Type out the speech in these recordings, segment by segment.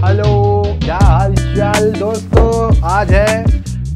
Hello, क्या हाल चाल दोस्तों। आज है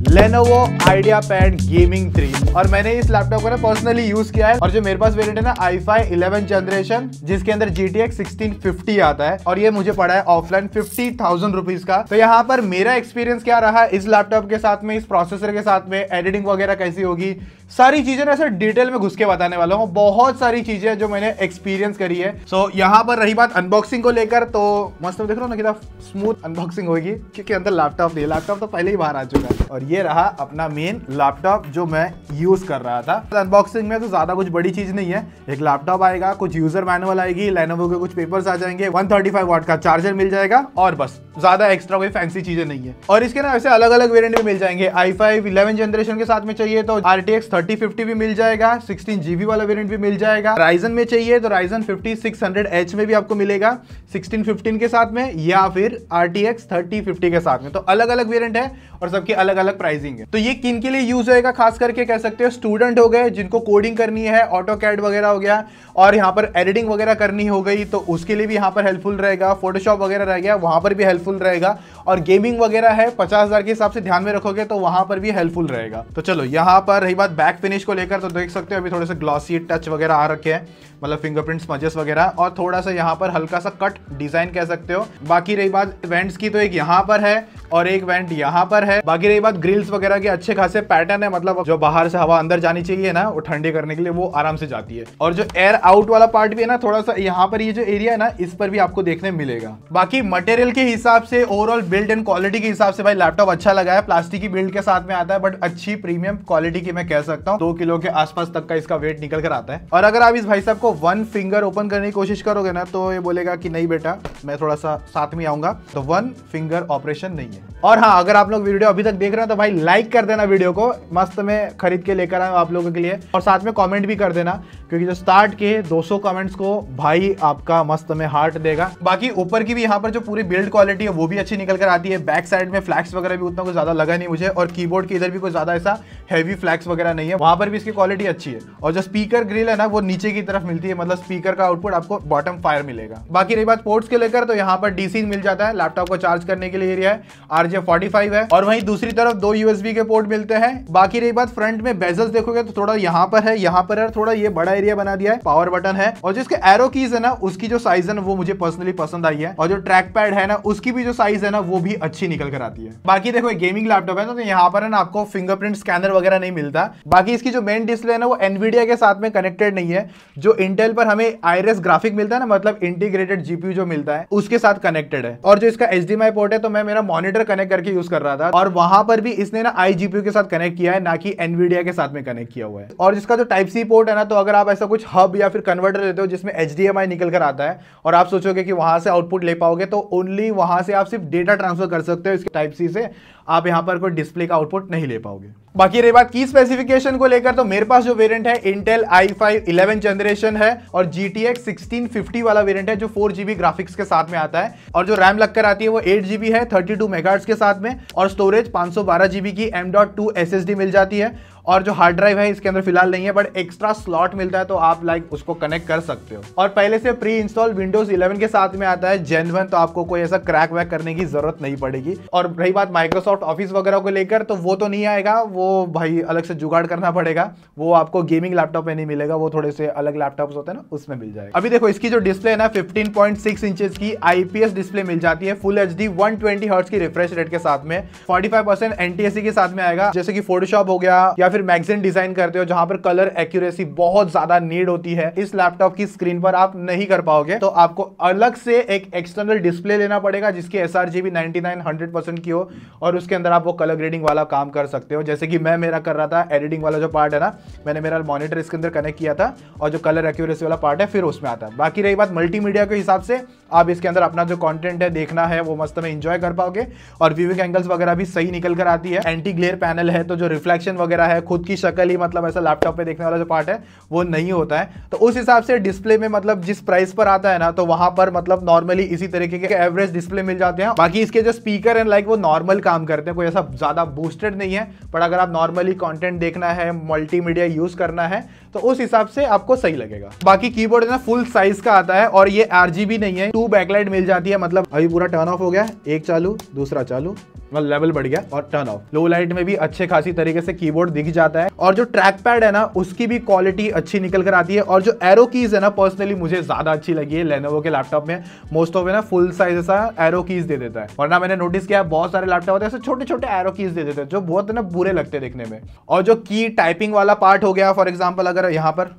Lenovo IdeaPad Gaming 3 और मैंने इस लैपटॉप को ना पर्सनली यूज किया है। और जो मेरे पास वेरिएंट है ना i5 11 जनरेशन, जिसके अंदर GTX 1650 आता है और ये मुझे पड़ा है ऑफलाइन 50,000 रुपीज का। तो यहाँ पर मेरा एक्सपीरियंस क्या रहा इस लैपटॉप के साथ में, इस प्रोसेसर के साथ में, एडिटिंग वगैरह कैसी होगी, सारी चीजें ना ऐसे डिटेल में घुस के बताने वाला हूँ। बहुत सारी चीजें जो मैंने एक्सपीरियंस करी है। सो यहाँ पर रही बात अनबॉक्सिंग को लेकर, तो मस्त देख रहा हूँ ना कितना स्मूथ अनबॉक्सिंग होगी, क्योंकि अंदर लैपटॉप नहीं है। लैपटॉप तो पहले ही बाहर आ चुका है और ये रहा अपना मेन लैपटॉप जो मैं यूज कर रहा था। अनबॉक्सिंग में तो ज्यादा कुछ बड़ी चीज नहीं है। एक लैपटॉप आएगा, कुछ यूजर मैनुअल आएगी, Lenovo के कुछ पेपर्स आ जाएंगे, 135 वाट का चार्जर मिल जाएगा और बस, ज्यादा एक्स्ट्रा कोई फैंसी चीजें नहीं है। और इसके ना ऐसे अलग अलग वेरिएंट में मिल जाएंगे। i5 11 जनरेशन के साथ में चाहिए तो RTX 3050 भी मिल जाएगा, 16GB वाला वेरिएंट भी मिल जाएगा। Ryzen में चाहिए तो Ryzen 5600H में भी आपको मिलेगा 1615 के साथ में, या फिर RTX 3050 के साथ में। तो अलग अलग वेरिएंट है और सबकी अलग अलग प्राइसिंग है। तो ये किन के लिए यूज होएगा, खास करके कह सकते हो स्टूडेंट हो गए जिनको कोडिंग करनी है, ऑटोकैड वगैरह हो गया, और यहाँ पर एडिटिंग वगैरह करनी हो गई तो उसके लिए भी यहाँ पर हेल्पफुल रहेगा। फोटोशॉप वगैरह रह गया, वहां पर भी हेल्पफुल रहेगा। और गेमिंग वगैरह है 50,000 के हिसाब से ध्यान में रखोगे तो वहां पर भी हेल्पफुल रहेगा। तो चलो, यहाँ पर रही बात बैक फिनिश को लेकर, तो देख सकते हो अभी थोड़े से ग्लॉसी टच वगैरह आ रखे हैं, मतलब फिंगरप्रिंट स्मजेस वगैरह, और थोड़ा सा यहाँ पर हल्का सा कट डिजाइन कह सकते हो। बाकी रही बात वेंट्स की, तो एक यहाँ पर है और एक वेंट यहाँ पर है। बाकी रही बात ग्रिल्स वगैरह के अच्छे खासे पैटर्न है, मतलब जो बाहर से हवा अंदर जानी चाहिए ना, वो ठंडे करने के लिए वो आराम से जाती है। और जो एयर आउट वाला पार्ट भी है ना, थोड़ा सा यहाँ पर ये जो एरिया है ना, इस पर भी आपको देखने मिलेगा। बाकी मटेरियल के हिसाब से, ओवरऑल बिल्ड एंड क्वालिटी के हिसाब से भाई लैपटॉप अच्छा लगा है। प्लास्टिक की बिल्ड के साथ में आता है, बट अच्छी प्रीमियम क्वालिटी की मैं कह सकता हूँ। 2 किलो के आसपास तक का इसका वेट निकल कर आता है। और अगर आप इस भाई साहब को 1 फिंगर ओपन करने की कोशिश करोगे ना, तो ये बोलेगा कि नहीं बेटा, मैं थोड़ा सा साथ में आऊंगा। तो 1 फिंगर ऑपरेशन नहीं है। और हाँ, अगर आप लोग वीडियो अभी तक देख रहे हैं तो भाई लाइक कर देना वीडियो को, मस्त में खरीद के लेकर आया आप लोगों के लिए। और साथ में कमेंट भी कर देना, क्योंकि जो स्टार्ट के 200 कमेंट्स को भाई आपका मस्त में हार्ट देगा। बाकी ऊपर की भी यहाँ पर जो पूरी बिल्ड क्वालिटी है वो भी अच्छी निकल कर आती है। बैक साइड में फ्लैक्स वगैरह भी उतना कुछ ज्यादा लगा नहीं मुझे, और कीबोर्ड के इधर भी कोई ज्यादा ऐसा हैवी फ्लैक्स वगैरह नहीं है, वहां पर भी इसकी क्वालिटी अच्छी है। और जो स्पीकर ग्रिल है ना, वो नीचे की तरफ मिलती है, मतलब स्पीकर का आउटपुट आपको बॉटम फायर मिलेगा। बाकी रही बात पोर्ट्स के लेकर, तो यहाँ पर DC मिल जाता है, लैपटॉप को चार्ज करने के लिए एरिया है, RJ45 है, और वहीं दूसरी तरफ 2 USB के पोर्ट मिलते हैं। बाकी रही बात फ्रंट में बेजल्स देखोगे तो थोड़ा यहाँ पर है, यहाँ पर है, थोड़ा ये बड़ा एरिया बना दिया है। पावर बटन है, और जिसके एरो कीज है ना, उसकी जो साइज है ना, वो मुझे पर्सनली पसंद आई है। और जो ट्रैक पैड है ना, उसकी भी जो साइज है ना, वो भी अच्छी निकल कर आती है। बाकी देखो गेमिंग लैपटॉप है ना, तो यहाँ पर है ना आपको फिंगरप्रिंट स्कैनर वगैरह नहीं मिलता। बाकी इसकी जो मेन डिस्प्ले है ना, वो एनवीडिया के साथ में कनेक्टेड नहीं है। जो इंटेल पर हमें आईरिस ग्राफिक मिलता है ना, मतलब इंटीग्रेटेड जीपीयू जो मिलता है, उसके साथ कनेक्टेड है। और जो इसका HDMI पोर्ट है, तो मैं मेरा मॉनिटर कनेक्ट करके यूज कर रहा था, और वहां पर भी इसने ना iGPU के साथ कनेक्ट किया है, ना कि एनवीडिया के साथ में कनेक्ट किया हुआ है। और जिसका जो टाइप सी पोर्ट है ना, तो अगर आप ऐसा कुछ हब या फिर कन्वर्टर लेते हो जिसमें HDMI निकल कर आता है, और आप सोचोगे कि वहां से आउटपुट ले पाओगे, तो ओनली वहां से आप सिर्फ डेटा ट्रांसफर कर सकते हो इसके टाइप सी से, आप यहां पर कोई डिस्प्ले का आउटपुट नहीं ले पाओगे। बाकी रही बात की स्पेसिफिकेशन को लेकर, तो मेरे पास जो वेरिएंट है इंटेल i5 11 जनरेशन है, और GTX 1650 वाला वेरिएंट है जो 4GB ग्राफिक्स के साथ में आता है। और जो रैम लगकर आती है वो 8GB है 32 मेगाहर्ट्ज के साथ में, और स्टोरेज 512GB की M.2 SSD मिल जाती है। और जो हार्ड ड्राइव है इसके अंदर फिलहाल नहीं है, बट एक्स्ट्रा स्लॉट मिलता है, तो आप उसको कनेक्ट कर सकते हो। और पहले से प्री इंस्टॉल विंडोज 11 के साथ में आता है Gen 1, तो आपको कोई ऐसा क्रैक वैक करने की जरूरत नहीं पड़ेगी। और रही बात माइक्रोसॉफ्ट ऑफिस वगैरह को लेकर, तो वो तो नहीं आएगा, वो भाई अलग से जुगाड़ करना पड़ेगा, वो आपको गेमिंग लैपटॉप में नहीं मिलेगा, वो थोड़े से अलग लैपटॉप्स होते हैं ना, उसमें मिल जाएगा। अभी देखो इसकी जो डिस्प्ले है ना, 15.6 इंचेस की IPS डिस्प्ले मिल जाती है, फुल HD 120 हर्ट्ज की रिफ्रेश रेट के साथ में, 45% NTSC के साथ में आएगा। जैसे कि फोटोशॉप हो गया, या फिर मैगजीन डिजाइन करते हो जहां पर कलर एक्यूरेसी बहुत ज्यादा नीड होती है, इस लैपटॉप की स्क्रीन पर आप नहीं कर पाओगे, तो आपको अलग से एक एक्सटर्नल डिस्प्ले लेना पड़ेगा जिसकी sRGB 99-100% की हो, और उसके अंदर आप वो कलर ग्रेडिंग वाला काम कर सकते हो। जैसे कि मैं मेरा कर रहा था, एडिटिंग वाला जो पार्ट है ना, मैंने मेरा मॉनिटर इसके अंदर कनेक्ट किया था, और जो कलर एक्यूरेसी वाला पार्ट है फिर उसमें आता है। बाकी रही बात मल्टीमीडिया के हिसाब से, आप इसके अंदर अपना जो कंटेंट है देखना है वो मस्त में एंजॉय कर पाओगे, और व्यूइंग एंगल्स वगैरह भी सही निकल कर आती है। एंटी ग्लेयर पैनल है, तो जो रिफ्लेक्शन वगैरह है है, खुद की शक्ल ही मतलब ऐसा लैपटॉप पे देखने वाला जो पार्ट है वो नहीं होता है। तो उस हिसाब से डिस्प्ले में मतलब जिस प्राइस पर आता है ना, तो वहां पर मतलब नॉर्मली इसी तरीके के एवरेज डिस्प्ले मिल जाते हैं। बाकी इसके जो स्पीकर है लाइक वो नॉर्मल काम करते हैं, कोई ऐसा ज्यादा बूस्टेड नहीं है, पर अगर आप नॉर्मली कंटेंट देखना है, मल्टीमीडिया यूज करना है तो उस हिसाब से आपको सही लगेगा। बाकी कीबोर्ड है ना फुल साइज का आता है और ये RGB नहीं है, 2 बैकलाइट मिल जाती है। मतलब अभी पूरा टर्न ऑफ हो गया, एक चालू दूसरा चालू, मतलब लेवल बढ़ गया और टर्न ऑफ। लो लाइट में भी अच्छे खासी तरीके से कीबोर्ड दिख जाता है और जो ट्रैक पैड है ना उसकी भी क्वालिटी अच्छी निकल कर आती है। और जो एरो कीज है ना पर्सनली मुझे ज्यादा अच्छी लगी है लेनोवो के लैपटॉप में। मोस्ट ऑफ है ना फुल साइज ऐसा एरो कीज दे देता है, वरना मैंने नोटिस किया बहुत सारे लैपटॉप होते हैं ऐसे छोटे छोटे एरो कीज दे देते हैं जो बहुत है ना बुरे लगते हैं देखने में। और जो की टाइपिंग वाला पार्ट हो गया, फॉर एग्जाम्पल अगर यहाँ पर,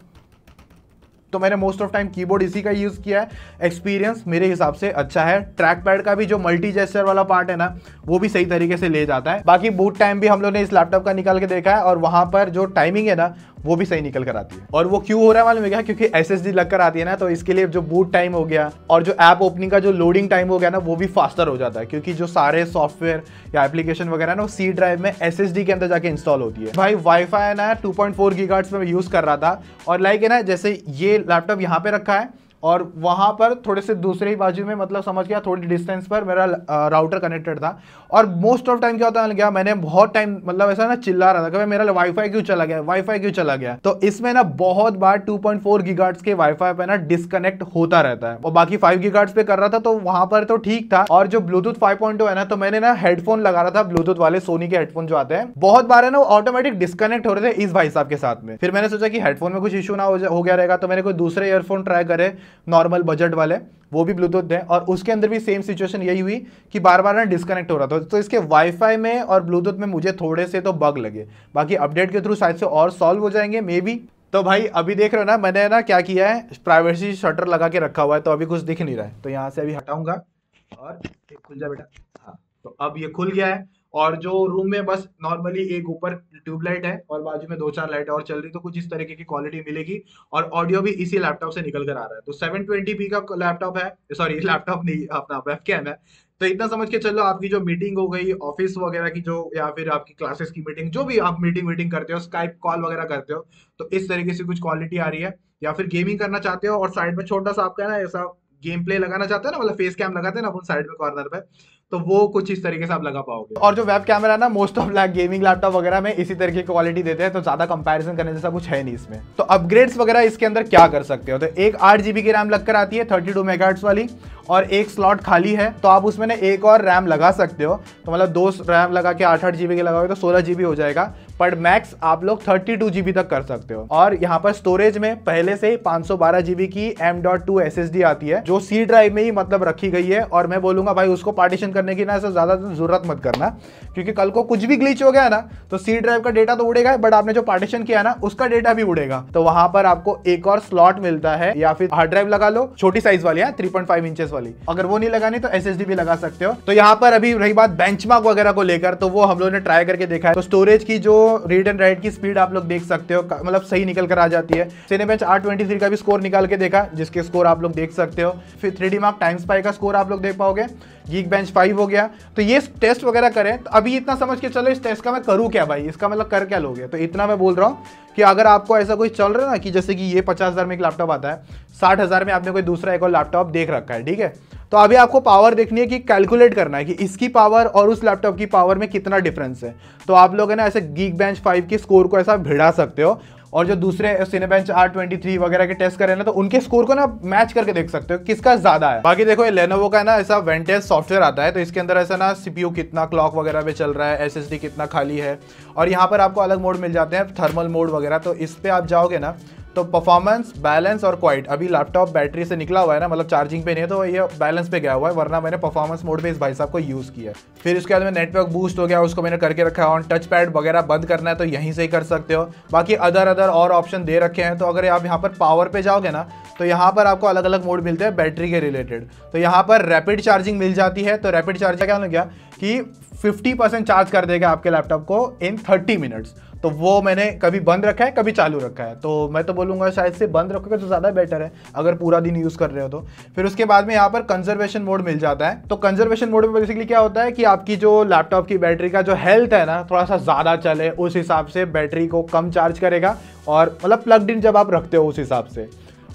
तो मैंने मोस्ट ऑफ टाइम कीबोर्ड इसी का यूज किया है। एक्सपीरियंस मेरे हिसाब से अच्छा है। ट्रैक पैड का भी जो मल्टी जेस्चर वाला पार्ट है ना वो भी सही तरीके से ले जाता है। बाकी बूट टाइम भी हम लोग ने इस लैपटॉप का निकाल के देखा है और वहां पर जो टाइमिंग है ना वो भी सही निकल कर आती है। और वो क्यों हो रहा है मालूम है क्या? क्योंकि SSD लग कर आती है ना, तो इसके लिए जो बूट टाइम हो गया और जो ऐप ओपनिंग का जो लोडिंग टाइम हो गया ना वो भी फास्टर हो जाता है, क्योंकि जो सारे सॉफ्टवेयर या एप्लीकेशन वगैरह ना वो C ड्राइव में SSD के अंदर जाके इंस्टॉल होती है। भाई वाईफाई है ना 2.4 गीगाहर्ट्ज पे मैं यूज कर रहा था और लाइक है ना जैसे ये लैपटॉप यहाँ पे रखा है और वहां पर थोड़े से दूसरे ही बाजू में मतलब समझ गया थोड़ी डिस्टेंस पर मेरा राउटर कनेक्टेड था। और मोस्ट ऑफ टाइम क्या होता है, मैंने बहुत टाइम मतलब ऐसा ना चिल्ला रहा था कि भाई मेरा वाईफाई क्यों चला गया, वाईफाई क्यों चला गया। तो इसमें ना बहुत बार 2.4 गीगाहर्ट्ज के वाईफाई पे ना डिस्कनेक्ट होता रहता है और बाकी 5 गीगाहर्ट्ज पे कर रहा था तो वहां पर तो ठीक था। और जो ब्लूटूथ 5.0 है ना, तो मैंने ना हेडफोन लगा रहा था ब्लूटूथ वाले, सोनी के हेडफोन जो आते हैं, बहुत बार है ना ऑटोमेटिक डिस्कनेक्ट हो रहे थे इस भाई साहब के साथ में। फिर मैंने सोचा कि हेडफोन में कुछ इशू ना हो गया रहेगा, तो मैंने कोई दूसरे ईयरफोन ट्राई करे नॉर्मल बजट वाले, वो भी ब्लूटूथ थे और उसके अंदर भी सेम सिचुएशन यही हुई कि बार बार ना डिस्कनेक्ट हो रहा था। तो इसके वाईफाई में और ब्लूटूथ में मुझे थोड़े से तो बग लगे, बाकी अपडेट के थ्रू शायद से और सॉल्व हो जाएंगे मे बी। तो भाई अभी देख रहे हो ना मैंने ना क्या किया है, प्राइवेसी शटर लगा के रखा हुआ है तो अभी कुछ दिख नहीं रहा है। तो यहाँ से अभी हटाऊंगा और खुल जा बेटा, हाँ तो अब ये खुल गया है। और जो रूम में बस नॉर्मली एक ऊपर ट्यूबलाइट है और बाजू में 2-4 लाइट और चल रही, तो कुछ इस तरीके की क्वालिटी मिलेगी। और ऑडियो भी इसी लैपटॉप से निकल कर आ रहा है। तो 720p का लैपटॉप है, सॉरी लैपटॉप नहीं अपना वेबकैम है। तो इतना समझ के चलो आपकी जो मीटिंग हो गई ऑफिस वगैरह की जो, या फिर आपकी क्लासेस की मीटिंग, जो भी आप मीटिंग करते हो, स्काइप कॉल वगैरह करते हो, तो इस तरीके से कुछ क्वालिटी आ रही है। या फिर गेमिंग करना चाहते हो और साइड में छोटा सा आपका ना ऐसा गेम प्ले लगाना चाहते हो ना, मतलब फेस कैम लगाते हैं ना अपन साइड में कॉर्नर पे, तो वो कुछ इस तरीके से आप लगा पाओगे। और जो वेब कैमरा ना मोस्ट ऑफ गेमिंग लैपटॉप वगैरह में इसी तरीके की क्वालिटी देते हैं, तो ज्यादा कंपैरिजन करने जैसा कुछ है नहीं इसमें। तो अपग्रेड्स वगैरह इसके अंदर क्या कर सकते हो, तो एक 8 GB की रैम लगकर आती है 32 मेगाहर्ट्ज वाली और एक स्लॉट खाली है, तो आप उसमें एक और रैम लगा सकते हो। तो मतलब 2 रैम लगा के 8-8 GB के लगाओगे तो 16 GB हो जाएगा, पर मैक्स आप लोग 32 GB तक कर सकते हो। और यहाँ पर स्टोरेज में पहले से 512 GB की M.2 SSD आती है जो C ड्राइव में ही मतलब रखी गई है। और मैं बोलूंगा भाई उसको पार्टीशन करने की ना ऐसा ज्यादा जरूरत मत करना, क्योंकि कल को कुछ भी ग्लिच हो गया ना तो C ड्राइव का डेटा तो उड़ेगा, बट आपने जो पार्टीशन किया ना उसका डेटा भी उड़ेगा। तो वहां पर आपको एक और स्लॉट मिलता है, या फिर हार्ड ड्राइव लगा लो छोटी साइज वाली है 3.5 इंचेस वाली, अगर वो नहीं लगानी तो SSD भी लगा सकते हो। तो यहाँ पर अभी रही बात बेंचमार्क वगैरह को लेकर, तो वो हम लोगों ने ट्राई करके देखा है। तो स्टोरेज की जो रीड एंड राइट की स्पीड आप लोग देख सकते हो, मतलब सही निकल कर आ जाती है। Cinebench R23 का भी स्कोर निकाल के देखा, जिसके स्कोर आप लोग देख सकते हो। फिर 3D Mark TimeSpy का स्कोर आप लोग देख पाओगे। Geekbench 5 हो गया। तो ये टेस्ट वगैरह करें, तो अभी इतना समझ के चलो इस टेस्ट का मैं करूँ क्या भाई, इसका मतलब कर क्या लोगे। तो इतना मैं बोल रहा हूँ कि अगर आपको ऐसा कोई चल रहा है ना कि जैसे कि ये 50,000 में एक लैपटॉप आता है, 60,000 में आपने कोई दूसरा एक और लैपटॉप देख रखा है, ठीक है, तो अभी आपको पावर देखनी है कि कैलकुलेट करना है कि इसकी पावर और उस लैपटॉप की पावर में कितना डिफरेंस है। तो आप लोग है ना ऐसे Geekbench 5 की स्कोर को ऐसा भिड़ा सकते हो, और जो दूसरे Cinebench R23 वगैरह के टेस्ट करें ना तो उनके स्कोर को ना मैच करके देख सकते हो किसका ज्यादा है। बाकी देखो ये Lenovo का ना ऐसा वेंटेज सॉफ्टवेयर आता है, तो इसके अंदर ऐसा ना CPU कितना क्लॉक वगैरह पे चल रहा है, SSD कितना खाली है, और यहाँ पर आपको अलग मोड मिल जाते हैं, थर्मल मोड वगैरह। तो इस पे आप जाओगे ना तो परफॉर्मेंस, बैलेंस और क्वाइट, अभी लैपटॉप बैटरी से निकला हुआ है ना, मतलब चार्जिंग पे नहीं है, तो ये बैलेंस पे गया हुआ है, वरना मैंने परफॉर्मेंस मोड पे इस भाई साहब को यूज़ किया। फिर उसके बाद में नेटवर्क बूस्ट हो गया, उसको मैंने करके रखा है ऑन। टच पैड वगैरह बंद करना है तो यहीं से ही कर सकते हो। बाकी अदर और ऑप्शन दे रखे हैं। तो अगर आप यहाँ पर पावर पे जाओगे ना तो यहाँ पर आपको अलग अलग मोड मिलते हैं बैटरी के रिलेटेड। तो यहाँ पर रैपिड चार्जिंग मिल जाती है। तो रैपिड चार्जिंग क्या हो गया कि 50% चार्ज कर देगा आपके लैपटॉप को इन 30 मिनट्स। तो वो मैंने कभी बंद रखा है कभी चालू रखा है, तो मैं तो बोलूँगा शायद से बंद रखोगे तो ज़्यादा बेटर है अगर पूरा दिन यूज़ कर रहे हो तो। फिर उसके बाद में यहाँ पर कंजर्वेशन मोड मिल जाता है। तो कंजर्वेशन मोड में बेसिकली क्या होता है कि आपकी जो लैपटॉप की बैटरी का जो हेल्थ है ना थोड़ा सा ज़्यादा चले, उस हिसाब से बैटरी को कम चार्ज करेगा, और मतलब प्लग्ड इन जब आप रखते हो उस हिसाब से।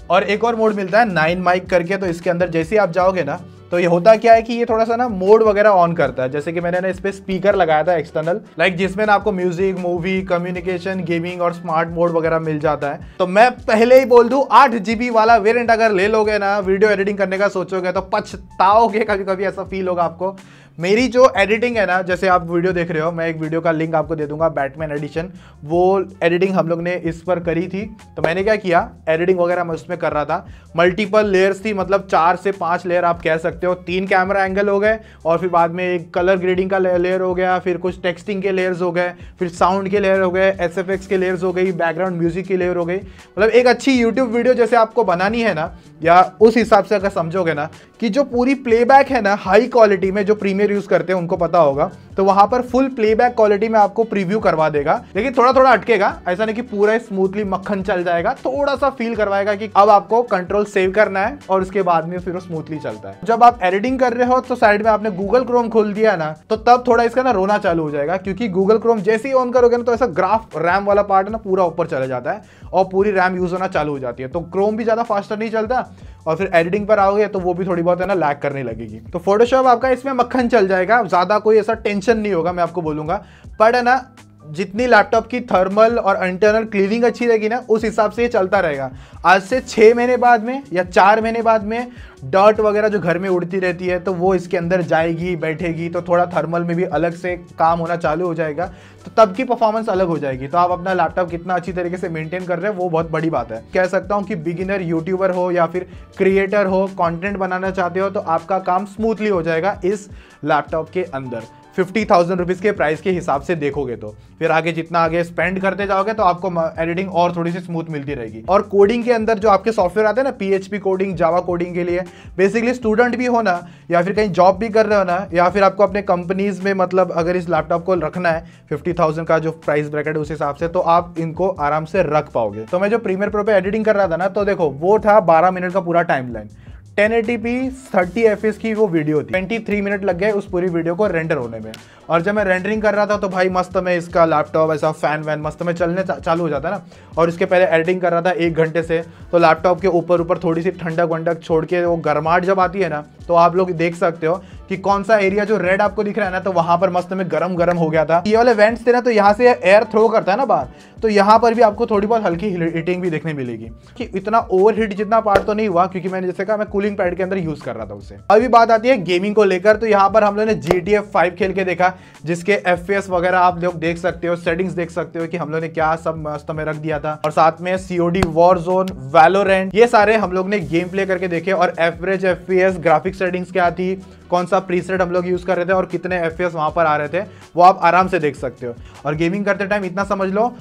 और एक और मोड मिलता है 9 माइक करके, तो इसके अंदर जैसे ही आप जाओगे ना तो ये होता क्या है कि ये थोड़ा सा ना मोड वगैरह ऑन करता है। जैसे कि मैंने ना इस पे स्पीकर लगाया था एक्सटर्नल, जिसमें ना आपको म्यूजिक, मूवी, कम्युनिकेशन, गेमिंग और स्मार्ट मोड वगैरह मिल जाता है। तो मैं पहले ही बोल दूं 8 GB वाला वेरिएंट अगर ले लोगे ना, वीडियो एडिटिंग करने का सोचोगे तो पछताओगे, कभी कभी ऐसा फील होगा आपको। मेरी जो एडिटिंग है ना, जैसे आप वीडियो देख रहे हो, मैं एक वीडियो का लिंक आपको दे दूंगा, बैटमैन एडिशन, वो एडिटिंग हम लोग ने इस पर करी थी। तो मैंने क्या किया, एडिटिंग वगैरह मैं उसमें कर रहा था, मल्टीपल लेयर्स थी, मतलब 4 से 5 लेयर आप कह सकते हो। 3 कैमरा एंगल हो गए, और फिर बाद में एक कलर ग्रेडिंग का लेयर हो गया, फिर कुछ टेक्सटिंग के लेयर्स हो गए, फिर साउंड के लेयर हो गए, SFX के लेयर्स हो गई, बैकग्राउंड म्यूजिक की लेयर हो गई। मतलब एक अच्छी यूट्यूब वीडियो जैसे आपको बनानी है ना, या उस हिसाब से अगर समझोगे ना कि जो पूरी प्लेबैक है ना हाई क्वालिटी में, जो प्रीमियर यूज करते हैं उनको पता होगा, तो वहां पर फुल प्लेबैक क्वालिटी में आपको प्रीव्यू करवा देगा। लेकिन थोड़ा थोड़ा अटकेगा, ऐसा नहीं कि पूरा स्मूथली मक्खन चल जाएगा, थोड़ा सा फील करवाएगा कि अब आपको कंट्रोल सेव करना है, और उसके बाद में फिर वो स्मूथली चलता है। जब आप एडिटिंग कर रहे हो तो साइड में आपने गूगल क्रोम खोल दिया ना, तो तब थोड़ा इसका ना रोना चालू हो जाएगा, क्योंकि गूगल क्रोम जैसे ही ऑन करोगे ना तो ऐसा ग्राफ रैम वाला पार्ट है ना पूरा ऊपर चला जाता है, और पूरी रैम यूज होना चालू हो जाती है। तो क्रोम भी ज्यादा फास्टर नहीं चलता, और फिर एडिटिंग पर आओगे तो वो भी थोड़ी बहुत है ना लैग करने लगेगी। तो फोटोशॉप आपका इसमें मक्खन चल जाएगा, ज्यादा कोई ऐसा टेंशन नहीं होगा, मैं आपको बोलूंगा। पर है ना जितनी लैपटॉप की थर्मल और इंटरनल क्लीनिंग अच्छी रहेगी ना, उस हिसाब से ये चलता रहेगा। आज से 6 महीने बाद में या 4 महीने बाद में डर्ट वगैरह जो घर में उड़ती रहती है, तो वो इसके अंदर जाएगी, बैठेगी, तो थोड़ा थर्मल में भी अलग से काम होना चालू हो जाएगा, तो तब की परफॉर्मेंस अलग हो जाएगी। तो आप अपना लैपटॉप कितना अच्छी तरीके से मेंटेन कर रहे हैं वो बहुत बड़ी बात है। कह सकता हूँ कि बिगिनर यूट्यूबर हो या फिर क्रिएटर हो, कंटेंट बनाना चाहते हो, तो आपका काम स्मूथली हो जाएगा इस लैपटॉप के अंदर। 50,000 रुपीज़ के प्राइस के हिसाब से देखोगे तो फिर आगे जितना आगे स्पेंड करते जाओगे तो आपको एडिटिंग और थोड़ी सी स्मूथ मिलती रहेगी। और कोडिंग के अंदर जो आपके सॉफ्टवेयर आते हैं ना, PHP कोडिंग, जावा कोडिंग के लिए, बेसिकली स्टूडेंट भी हो ना, या फिर कहीं जॉब भी कर रहे हो ना, या फिर आपको अपने कंपनीज में मतलब अगर इस लैपटॉप को रखना है 50,000 का जो प्राइस ब्रैकेट है उस हिसाब से, तो आप इनको आराम से रख पाओगे। तो मैं जो प्रीमियर प्रो पे एडिटिंग कर रहा था ना, तो देखो वो था 12 मिनट का पूरा टाइमलाइन, 1080p 30 fps की वो वीडियो थी। 23 मिनट लग गए उस पूरी वीडियो को रेंडर होने में। और जब मैं रेंडरिंग कर रहा था तो भाई मस्त में इसका लैपटॉप ऐसा फैन वैन मस्त में चलने चालू हो जाता है ना। और इसके पहले एडिटिंग कर रहा था 1 घंटे से, तो लैपटॉप के ऊपर थोड़ी सी ठंडक वंडक छोड़ के वो गर्माहट जब आती है ना, तो आप लोग देख सकते हो कि कौन सा एरिया जो रेड आपको दिख रहा है ना, तो वहां पर मस्त में गरम हो गया था। ये वाले वेंट्स थे ना, तो यहाँ से एयर थ्रो करता है ना बाहर, तो यहाँ पर भी आपको थोड़ी बहुत हल्की हीटिंग भी देखने मिलेगी। कि इतना ओवर हीट जितना पार्ट तो नहीं हुआ, क्योंकि मैंने जैसे कहा मैं कूलिंग पैड के अंदर यूज कर रहा था उसे। अभी बात आती है गेमिंग को लेकर, तो यहाँ पर हम लोगों ने GTA 5 खेल के देखा, जिसके FPS वगैरह आप लोग देख सकते हो, सेटिंग्स देख सकते हो कि हम लोग ने क्या सब मस्त में रख दिया था। और साथ में COD, वॉरजोन, वैलोरेंट, ये सारे हम लोग ने गेम प्ले करके देखे। और एवरेज FPS, ग्राफिक सेटिंग्स क्या थी, कौन सा प्रीसेट हम लोग यूज कर रहे थे और कितने FPS वहां पर आ रहे थे, वो आप आराम से देख सकते हो। और गेमिंग करते टाइम इतना समझ लो,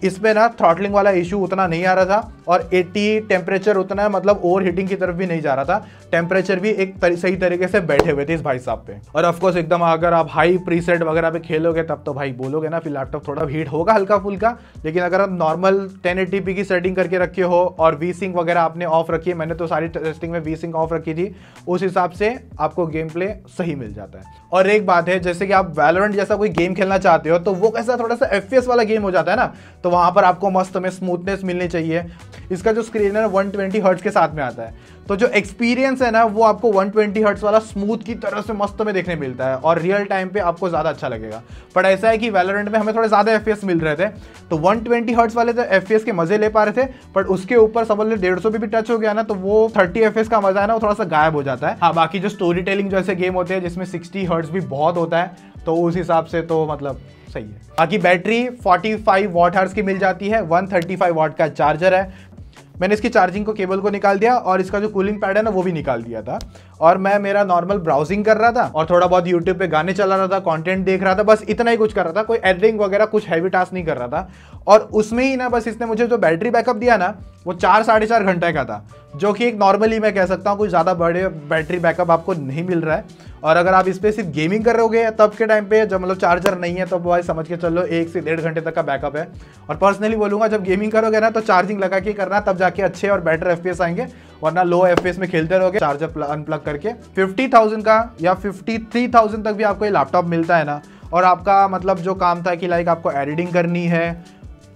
इसमें ना थ्रॉटलिंग वाला इशू उतना नहीं आ रहा था, और 80 टेम्परेचर उतना मतलब ओवर हीटिंग की तरफ भी नहीं जा रहा था। टेम्परेचर भी एक सही तरीके से बैठे हुए थे इस भाई साहब पे। और ऑफ कोर्स एकदम अगर आप हाई प्रीसेट वगैरह पे खेलोगे तब तो भाई बोलोगे ना, फिर लैपटॉप थोड़ा हीट होगा हल्का फुल्का। लेकिन अगर आप नॉर्मल 1080p की सेटिंग करके रखे हो और वी-सिंक वगैरह आपने ऑफ रखी है, मैंने तो सारी टेस्टिंग में वी-सिंक ऑफ रखी थी, उस हिसाब से आपको गेम प्ले सही मिल जाता है। और एक बात है, जैसे कि आप वैलोरेंट जैसा कोई गेम खेलना चाहते हो, तो वो कैसा थोड़ा सा FPS वाला गेम हो जाता है ना, तो वहां पर आपको मस्त में स्मूथनेस मिलनी चाहिए। इसका जो स्क्रीन है 120 हर्ट्ज के साथ में आता है, तो जो एक्सपीरियंस है ना वो आपको 120 हर्ट्ज वाला स्मूथ की तरह से मस्त में देखने मिलता है, और रियल टाइम पे आपको ज्यादा अच्छा लगेगा। पर ऐसा है कि वैलोरेंट में हमें थोड़े ज्यादा FPS मिल रहे थे, तो 120 हर्ट्ज वाले तो FPS के मजे ले पा रहे थे, पर उसके ऊपर समझ लो 150 भी टच हो गया ना, तो वो 30 FPS का मजा है ना वो थोड़ा सा गायब हो जाता है। हाँ, बाकी जो स्टोरी टेलिंग जैसे गेम होते हैं जिसमें 60 हर्ट्ज भी बहुत होता है, तो उस हिसाब से तो मतलब सही है। बाकी बैटरी 45 वॉट आवर्स की मिल जाती है, 135 वॉट का चार्जर है। मैंने इसकी चार्जिंग को केबल को निकाल दिया, और इसका जो कूलिंग पैड है ना वो भी निकाल दिया था। और मैं मेरा नॉर्मल ब्राउजिंग कर रहा था और थोड़ा बहुत यूट्यूब पे गाने चला रहा था, कंटेंट देख रहा था, बस इतना ही कुछ कर रहा था। कोई एडिटिंग वगैरह कुछ हैवी टास्क नहीं कर रहा था। और उसमें ही ना बस इसने मुझे जो बैटरी बैकअप दिया ना वो 4-4.5 घंटे का था, जो कि एक नॉर्मली मैं कह सकता हूँ कोई ज़्यादा बड़े बैटरी बैकअप आपको नहीं मिल रहा है। और अगर आप इस पर सिर्फ गेमिंग कर रहे हो तब के टाइम पे जब मतलब चार्जर नहीं है तो भाई समझ के चलो 1 से 1.5 घंटे तक का बैकअप है। और पर्सनली बोलूँगा जब गेमिंग करोगे ना तो चार्जिंग लगा के करना, तब जाके अच्छे और बेटर FPS आएंगे, वरना लो FPS में खेलते रहोगे चार्जर अनप्लग करके। 50,000 का या 53,000 तक भी आपको ये लैपटॉप मिलता है ना, और आपका मतलब जो काम था कि लाइक आपको एडिटिंग करनी है,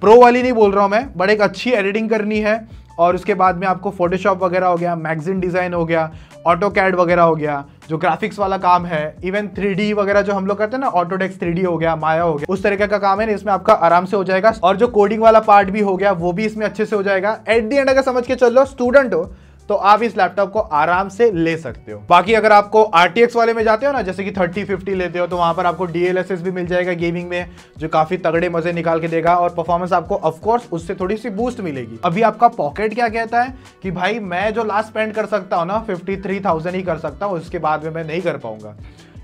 प्रो वाली नहीं बोल रहा हूँ मैं, बट एक अच्छी एडिटिंग करनी है, और उसके बाद में आपको फोटोशॉप वगैरह हो गया, मैगजीन डिज़ाइन हो गया, ऑटोकैड वगैरह हो गया, जो ग्राफिक्स वाला काम है, इवन 3D वगैरह जो हम लोग करते हैं ना, ऑटोडेस्क 3D हो गया, माया हो गया, उस तरीके का काम है ना, इसमें आपका आराम से हो जाएगा। और जो कोडिंग वाला पार्ट भी हो गया वो भी इसमें अच्छे से हो जाएगा। एट दी एंड अगर समझ के चलो स्टूडेंट हो तो आप इस लैपटॉप को आराम से ले सकते हो। बाकी अगर आपको RTX वाले में जाते हो ना, जैसे कि 3050 लेते हो, तो वहां पर आपको DLSS भी मिल जाएगा गेमिंग में, जो काफी तगड़े मजे निकाल के देगा, और परफॉर्मेंस आपको ऑफकोर्स उससे थोड़ी सी बूस्ट मिलेगी। अभी आपका पॉकेट क्या कहता है कि भाई मैं जो लास्ट स्पेंड कर सकता हूँ ना 53,000 ही कर सकता हूँ, उसके बाद में मैं नहीं कर पाऊंगा,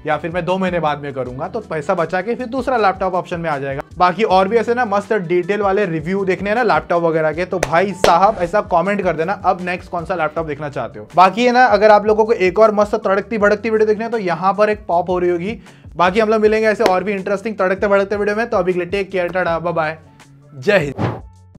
या फिर मैं 2 महीने बाद में करूंगा, तो पैसा बचा के फिर दूसरा लैपटॉप ऑप्शन में आ जाएगा। बाकी और भी ऐसे ना मस्त डिटेल वाले रिव्यू देखने हैं ना लैपटॉप वगैरह के, तो भाई साहब ऐसा कमेंट कर देना अब नेक्स्ट कौन सा लैपटॉप देखना चाहते हो। बाकी है ना, अगर आप लोगों को एक और मस्त तड़कती भड़कती वीडियो देखनी है तो यहाँ पर एक पॉप हो रही होगी। बाकी हम लोग मिलेंगे ऐसे और भी इंटरेस्टिंग तड़कते भड़कते वीडियो में, तो अभी के लिए take care, tata, bye bye, जय हिंद।